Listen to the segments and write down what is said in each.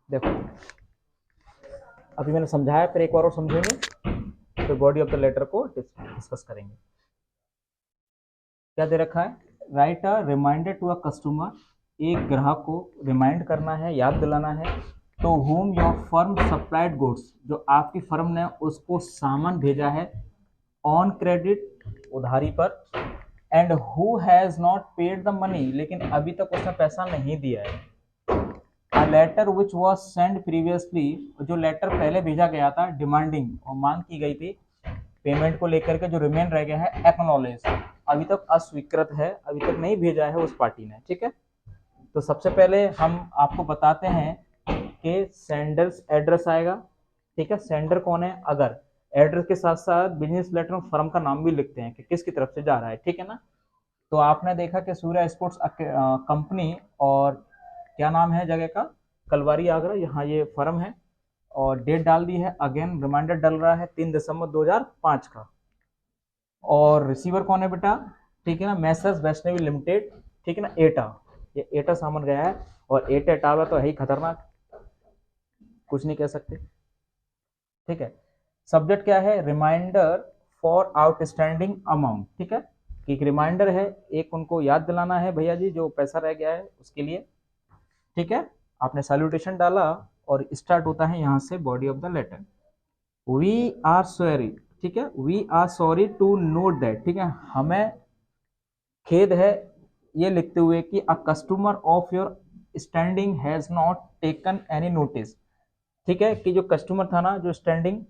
देखो, अभी मैंने समझाया, फिर एक बार और समझेंगे, फिर बॉडी ऑफ द लेटर को डिस्कस करेंगे। क्या दे रखा है? Write a reminder to a customer, एक ग्राहक को रिमाइंड करना है, याद दिलाना है, to whom your firm supplied goods, जो आपकी फर्म ने उसको सामान भेजा है, ऑन क्रेडिट, उधारी पर, and who has not paid the money, लेकिन अभी तक उसने पैसा नहीं दिया है। A letter which was send previously, जो लेटर पहले भेजा गया था डिमांडिंग, और मांग की गई थी पेमेंट को लेकर के, जो रिमेन रह गया है एक्नॉलेज, अभी तक अस्वीकृत है, अभी तक नहीं भेजा है उस पार्टी ने। ठीक है, तो सबसे पहले हम आपको बताते हैं कि सेंडर्स एड्रेस आएगा। ठीक है, सेंडर कौन है? अगर एड्रेस के साथ साथ बिजनेस लेटर में फर्म का नाम भी लिखते हैं कि किसकी तरफ से जा रहा है। ठीक है ना? तो आपने देखा कि सूर्या स्पोर्ट्स कंपनी, और क्या नाम है जगह का? कलवारी आगरा, यहाँ ये फर्म है, और डेट डाल दी है, अगेन रिमाइंडर डल रहा है 3 दिसंबर 2005 का। और रिसीवर कौन है बेटा? ठीक है ना, मैसर्स वैष्णवी लिमिटेड। ठीक है ना, एटा, ये एटा सामान गया है, और एटा टावर तो है ही खतरनाक, कुछ नहीं कह सकते। ठीक है, सब्जेक्ट क्या है? Reminder for outstanding amount. ठीक है, कि एक रिमाइंडर है, एक उनको याद दिलाना है भैया जी, जो पैसा रह गया है उसके लिए। ठीक है, आपने सैल्यूटेशन डाला, और स्टार्ट होता है यहाँ से body of the letter, we are sorry. ठीक है, we are sorry to note that, ठीक है, हमें खेद है ये लिखते हुए कि a customer of your standing has not taken any notice. ठीक है, कि जो कस्टमर था ना, जो स्टैंडिंग,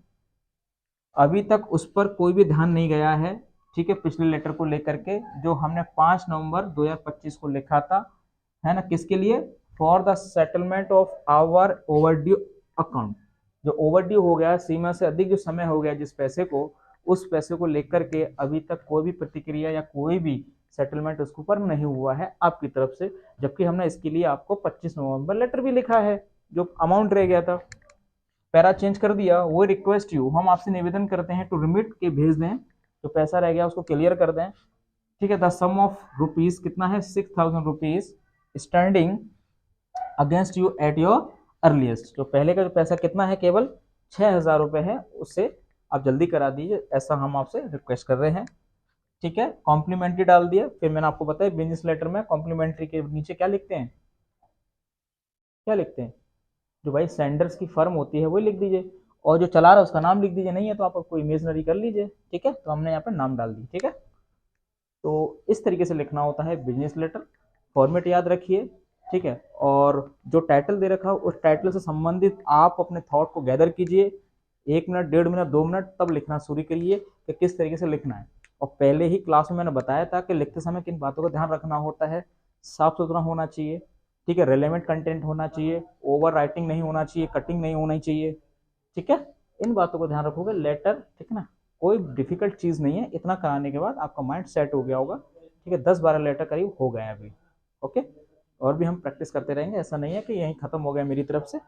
अभी तक उस पर कोई भी ध्यान नहीं गया है। ठीक है, पिछले लेटर को लेकर के, जो हमने 5 नवंबर 2025 को लिखा था, है ना, किसके लिए? For the settlement of our overdue account, जो ओवरड्यू हो गया, सीमा से अधिक जो समय हो गया जिस पैसे को, उस पैसे को लेकर के अभी तक कोई भी प्रतिक्रिया या कोई भी सेटलमेंट उसके ऊपर नहीं हुआ है आपकी तरफ से, जबकि हमने इसके लिए आपको 25 नवंबर लेटर भी लिखा है, जो अमाउंट रह गया था, पैरा चेंज कर दिया। वो रिक्वेस्ट यू, हम आपसे निवेदन करते हैं टू रिमिट, के भेज दें, जो पैसा रह गया उसको क्लियर कर दें। ठीक है, द सम ऑफ रुपीज कितना है? 6000 rupees standing against you at your earliest, जो पहले का जो पैसा कितना है? केवल 6000 रुपये है, उससे आप जल्दी करा दीजिए, ऐसा हम आपसे रिक्वेस्ट कर रहे हैं। ठीक है, कॉम्प्लीमेंट्री डाल दिया। फिर मैंने आपको बताया बिजनेस लेटर में कॉम्प्लीमेंट्री के नीचे क्या लिखते हैं? क्या लिखते हैं? जो भाई सेंडर्स की फर्म होती है वही लिख दीजिए, और जो चला रहा है उसका नाम लिख दीजिए, नहीं है तो आप कोई इमेजनरी कर लीजिए। ठीक है, तो हमने यहाँ पे नाम डाल दी। ठीक है, तो इस तरीके से लिखना होता है बिजनेस लेटर, फॉर्मेट याद रखिए। ठीक है, और जो टाइटल दे रखा हो उस टाइटल से संबंधित आप अपने थॉट को गैदर कीजिए, 1 मिनट, 1.5 मिनट, 2 मिनट, तब लिखना शुरू करिए कि किस तरीके से लिखना है। और पहले ही क्लास में मैंने बताया था कि लिखते समय किन बातों का ध्यान रखना होता है। साफ सुथरा होना चाहिए, ठीक है, रेलेवेंट कंटेंट होना चाहिए, ओवर राइटिंग नहीं होना चाहिए, कटिंग नहीं होनी चाहिए। ठीक है, इन बातों को ध्यान रखोगे लेटर, ठीक है ना, कोई डिफिकल्ट चीज नहीं है, इतना कराने के बाद आपका माइंड सेट हो गया होगा। ठीक है, 10-12 लेटर करीब हो गए अभी। ओके, और भी हम प्रैक्टिस करते रहेंगे, ऐसा नहीं है कि यहीं खत्म हो गया मेरी तरफ से।